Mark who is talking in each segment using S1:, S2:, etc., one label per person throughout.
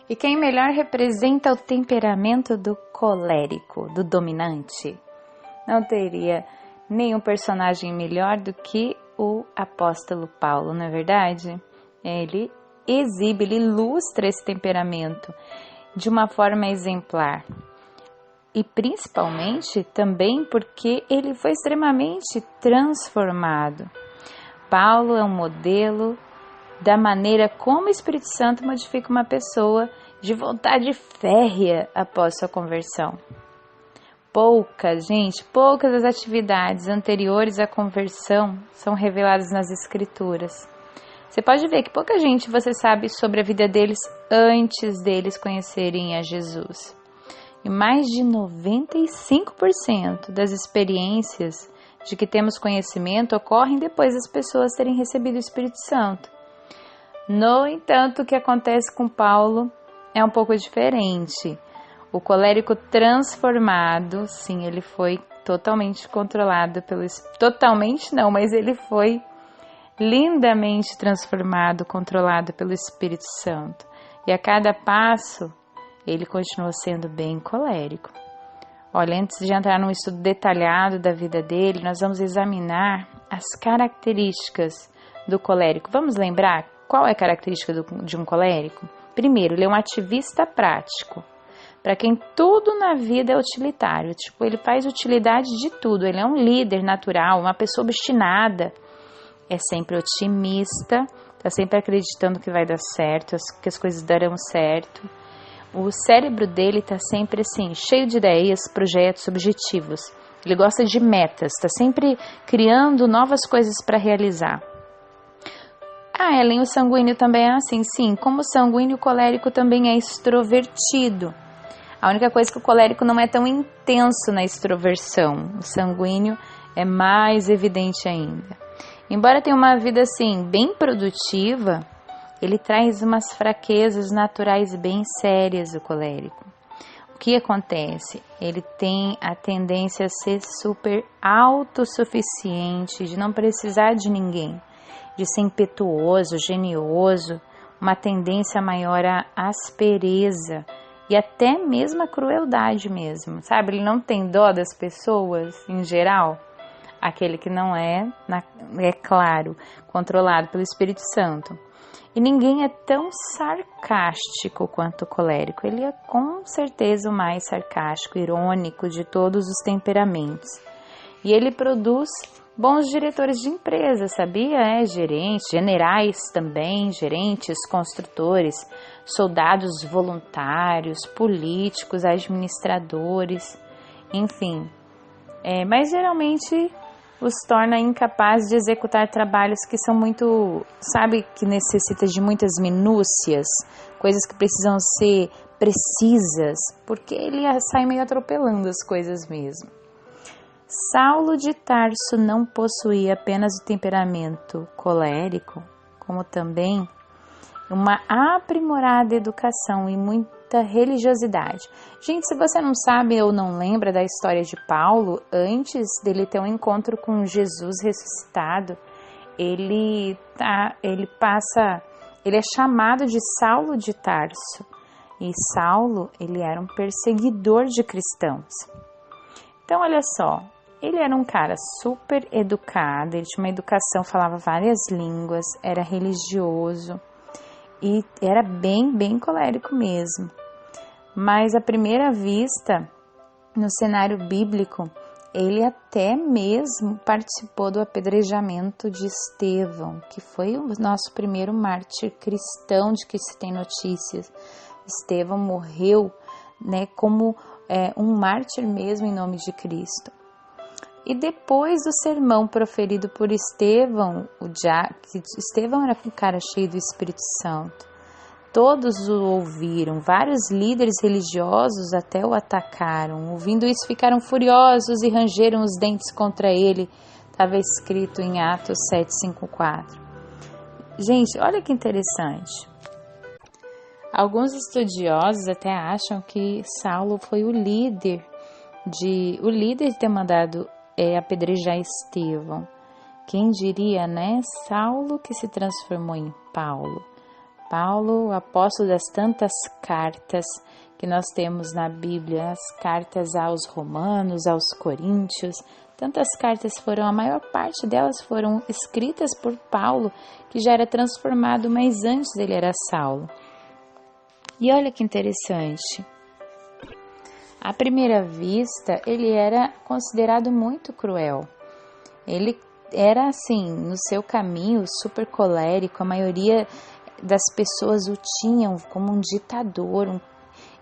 S1: E quem melhor representa o temperamento do colérico, do dominante? Não teria nenhum personagem melhor do que o apóstolo Paulo, não é verdade? Ele exibe, ele ilustra esse temperamento de uma forma exemplar. E principalmente também porque ele foi extremamente transformado. Paulo é um modelo da maneira como o Espírito Santo modifica uma pessoa de vontade férrea após sua conversão. Poucas das atividades anteriores à conversão são reveladas nas Escrituras. Você pode ver que pouca gente você sabe sobre a vida deles antes deles conhecerem a Jesus. E mais de 95% das experiências de que temos conhecimento ocorrem depois das pessoas terem recebido o Espírito Santo. No entanto, o que acontece com Paulo é um pouco diferente. O colérico transformado, sim, ele foi totalmente controlado pelo... Totalmente não, mas ele foi lindamente transformado, controlado pelo Espírito Santo. E a cada passo, ele continua sendo bem colérico. Olha, antes de entrar num estudo detalhado da vida dele, nós vamos examinar as características do colérico. Vamos lembrar qual é a característica de um colérico? Primeiro, ele é um ativista prático. Para quem tudo na vida é utilitário. Tipo, ele faz utilidade de tudo. Ele é um líder natural, uma pessoa obstinada. É sempre otimista, está sempre acreditando que vai dar certo, que as coisas darão certo. O cérebro dele está sempre assim, cheio de ideias, projetos, objetivos. Ele gosta de metas, está sempre criando novas coisas para realizar. Ellen, o sanguíneo também é assim, sim. Como o sanguíneo, o colérico também é extrovertido. A única coisa é que o colérico não é tão intenso na extroversão. O sanguíneo é mais evidente ainda. Embora tenha uma vida assim bem produtiva, ele traz umas fraquezas naturais bem sérias, o colérico. O que acontece? Ele tem a tendência a ser super autossuficiente, de não precisar de ninguém, de ser impetuoso, genioso, uma tendência maior à aspereza e até mesmo à crueldade mesmo, sabe? Ele não tem dó das pessoas em geral. Aquele que não é claro, controlado pelo Espírito Santo. E ninguém é tão sarcástico quanto o colérico. Ele é com certeza o mais sarcástico, irônico de todos os temperamentos. E ele produz bons diretores de empresa, sabia? Gerentes, generais também, gerentes, construtores, soldados voluntários, políticos, administradores, enfim. Mas geralmente os torna incapazes de executar trabalhos que são muito, sabe, que necessita de muitas minúcias, coisas que precisam ser precisas, porque ele sai meio atropelando as coisas mesmo. Saulo de Tarso não possuía apenas o temperamento colérico, como também uma aprimorada educação e muita religiosidade. Gente, se você não sabe ou não lembra da história de Paulo, antes dele ter um encontro com Jesus ressuscitado, ele é chamado de Saulo de Tarso. E Saulo, ele era um perseguidor de cristãos. Então, olha só, ele era um cara super educado, ele tinha uma educação, falava várias línguas, era religioso. E era bem colérico mesmo. Mas à primeira vista, no cenário bíblico, ele até mesmo participou do apedrejamento de Estevão, que foi o nosso primeiro mártir cristão de que se tem notícias. Estevão morreu, como um mártir mesmo em nome de Cristo. E depois do sermão proferido por Estevão, Estevão era um cara cheio do Espírito Santo. Todos o ouviram, vários líderes religiosos até o atacaram. Ouvindo isso, ficaram furiosos e rangeram os dentes contra ele. Estava escrito em Atos 7:5-4. Gente, olha que interessante. Alguns estudiosos até acham que Saulo foi o líder de ter mandado apedrejar Estevão. Quem diria, Saulo que se transformou em Paulo. Paulo, o apóstolo das tantas cartas que nós temos na Bíblia, as cartas aos Romanos, aos Coríntios, tantas cartas foram, a maior parte delas foram escritas por Paulo, que já era transformado, mas antes ele era Saulo. E olha que interessante, à primeira vista ele era considerado muito cruel, ele era assim, no seu caminho, super colérico, a maioria das pessoas o tinham como um ditador,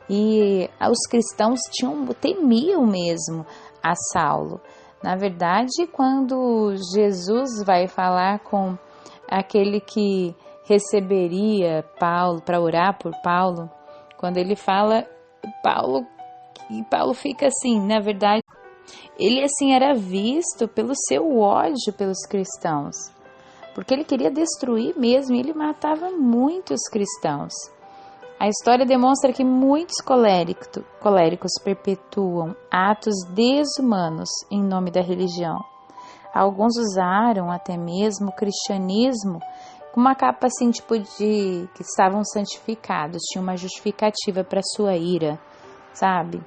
S1: e os cristãos temiam mesmo a Saulo. Na verdade, quando Jesus vai falar com aquele que receberia Paulo para orar por Paulo, quando ele fala Paulo fica assim, na verdade, ele assim era visto pelo seu ódio pelos cristãos, porque ele queria destruir mesmo, e ele matava muitos cristãos. A história demonstra que muitos coléricos perpetuam atos desumanos em nome da religião. Alguns usaram até mesmo o cristianismo com uma capa assim, tipo de que estavam santificados, tinha uma justificativa para sua ira, sabe?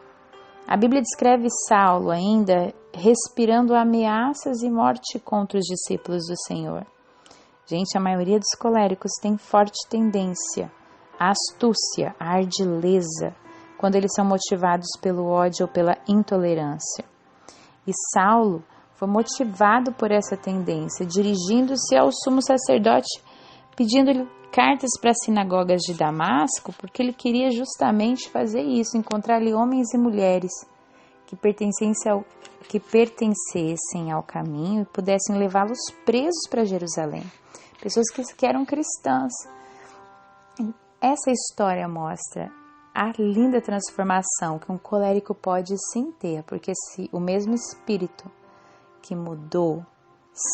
S1: A Bíblia descreve Saulo ainda respirando ameaças e morte contra os discípulos do Senhor. Gente, a maioria dos coléricos tem forte tendência à astúcia, à ardileza, quando eles são motivados pelo ódio ou pela intolerância. E Saulo foi motivado por essa tendência, dirigindo-se ao sumo sacerdote, pedindo-lhe cartas para as sinagogas de Damasco, porque ele queria justamente fazer isso, encontrar ali homens e mulheres que pertencessem ao caminho e pudessem levá-los presos para Jerusalém. Pessoas que eram cristãs. Essa história mostra a linda transformação que um colérico pode sim ter, porque se o mesmo Espírito que mudou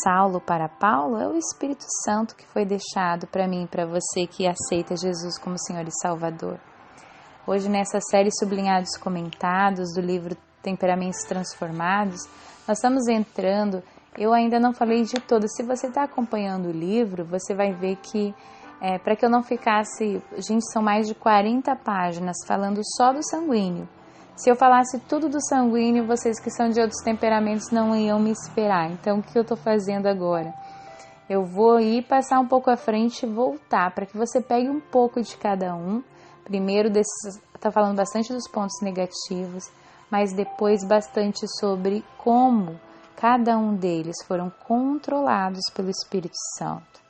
S1: Saulo para Paulo é o Espírito Santo que foi deixado para mim e para você que aceita Jesus como Senhor e Salvador. Hoje, nessa série Sublinhados Comentados do livro Temperamentos Transformados, nós estamos entrando, eu ainda não falei de todas. Se você está acompanhando o livro, você vai ver que, para que eu não ficasse, gente, são mais de 40 páginas falando só do sanguíneo. Se eu falasse tudo do sanguíneo, vocês que são de outros temperamentos não iam me esperar. Então, o que eu estou fazendo agora? Eu vou ir passar um pouco à frente e voltar, para que você pegue um pouco de cada um. Primeiro, está falando bastante dos pontos negativos, mas depois bastante sobre como cada um deles foram controlados pelo Espírito Santo.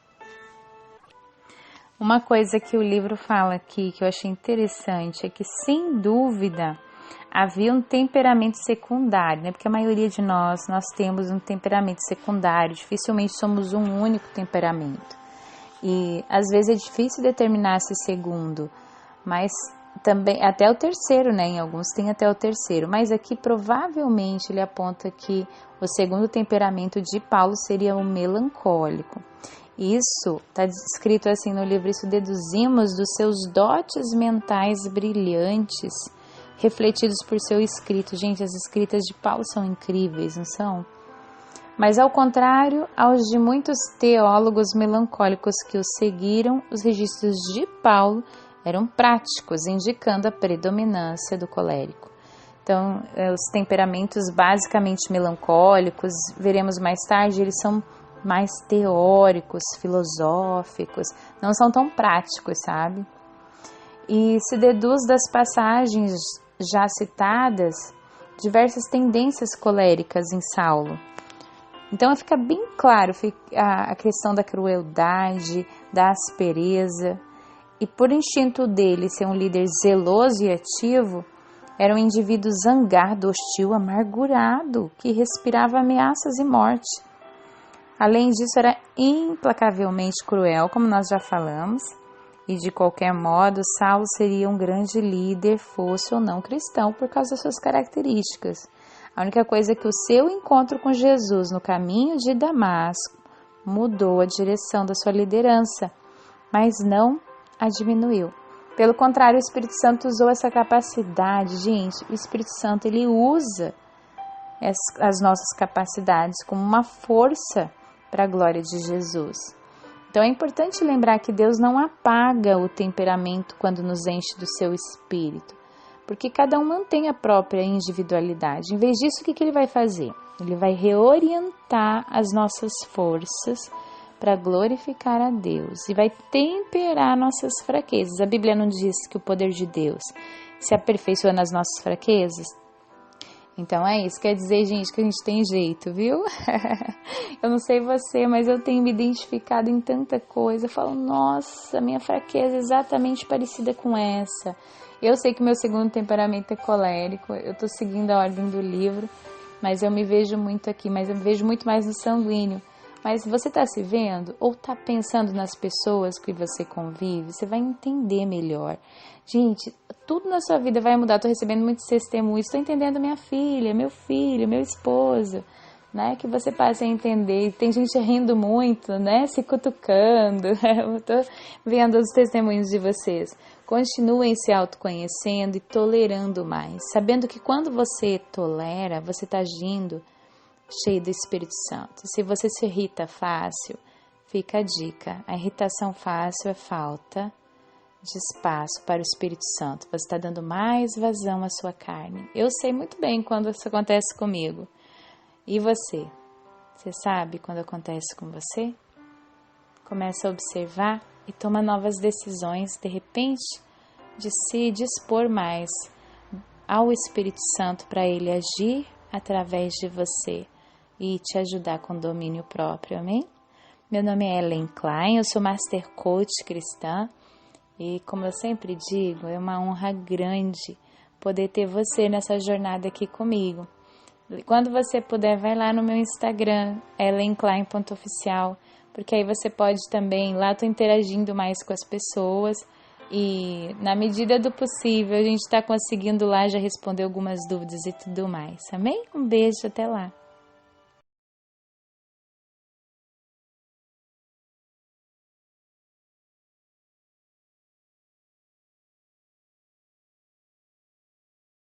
S1: Uma coisa que o livro fala aqui, que eu achei interessante, é que, sem dúvida, havia um temperamento secundário, né? Porque a maioria de nós temos um temperamento secundário, dificilmente somos um único temperamento. E às vezes é difícil determinar esse segundo, mas também até o terceiro, né? Em alguns tem até o terceiro, mas aqui provavelmente ele aponta que o segundo temperamento de Paulo seria o melancólico. Isso está escrito assim no livro, isso deduzimos dos seus dotes mentais brilhantes, refletidos por seu escrito. Gente, as escritas de Paulo são incríveis, não são? Mas ao contrário aos de muitos teólogos melancólicos que o seguiram, os registros de Paulo eram práticos, indicando a predominância do colérico. Então, os temperamentos basicamente melancólicos, veremos mais tarde, eles são mais teóricos, filosóficos, não são tão práticos, sabe? E se deduz das passagens já citadas diversas tendências coléricas em Saulo. Então fica bem claro a questão da crueldade, da aspereza, e por instinto dele ser um líder zeloso e ativo, era um indivíduo zangado, hostil, amargurado, que respirava ameaças e morte. Além disso, era implacavelmente cruel, como nós já falamos, e de qualquer modo, Saulo seria um grande líder, fosse ou não cristão, por causa das suas características. A única coisa é que o seu encontro com Jesus no caminho de Damasco mudou a direção da sua liderança, mas não a diminuiu. Pelo contrário, o Espírito Santo usou essa capacidade. Gente, o Espírito Santo, ele usa as nossas capacidades como uma força para a glória de Jesus. Então é importante lembrar que Deus não apaga o temperamento quando nos enche do seu espírito, porque cada um mantém a própria individualidade. Em vez disso, o que ele vai fazer? Ele vai reorientar as nossas forças para glorificar a Deus e vai temperar nossas fraquezas. A Bíblia não diz que o poder de Deus se aperfeiçoa nas nossas fraquezas? Então é isso, quer dizer, gente, que a gente tem jeito, viu? Eu não sei você, mas eu tenho me identificado em tanta coisa. Eu falo, nossa, minha fraqueza é exatamente parecida com essa. Eu sei que meu segundo temperamento é colérico, eu tô seguindo a ordem do livro, mas eu me vejo muito aqui, mas eu me vejo muito mais no sanguíneo. Mas você tá se vendo ou tá pensando nas pessoas que você convive, você vai entender melhor. Gente, tudo na sua vida vai mudar. Tô recebendo muitos testemunhos, tô entendendo minha filha, meu filho, meu esposo, né? Que você passe a entender. Tem gente rindo muito, né? Se cutucando. Eu tô vendo os testemunhos de vocês. Continuem se autoconhecendo e tolerando mais. Sabendo que quando você tolera, você tá agindo cheio do Espírito Santo. Se você se irrita fácil, fica a dica. A irritação fácil é falta de espaço para o Espírito Santo. Você está dando mais vazão à sua carne. Eu sei muito bem quando isso acontece comigo. E você? Você sabe quando acontece com você? Começa a observar e toma novas decisões, de repente, de se dispor mais ao Espírito Santo para ele agir através de você e te ajudar com domínio próprio, amém? Meu nome é Ellen Klein, eu sou Master Coach cristã e, como eu sempre digo, é uma honra grande poder ter você nessa jornada aqui comigo. Quando você puder, vai lá no meu Instagram, ellenklein.oficial, porque aí você pode também, lá tô interagindo mais com as pessoas e, na medida do possível, a gente está conseguindo lá já responder algumas dúvidas e tudo mais, amém? Um beijo, até lá!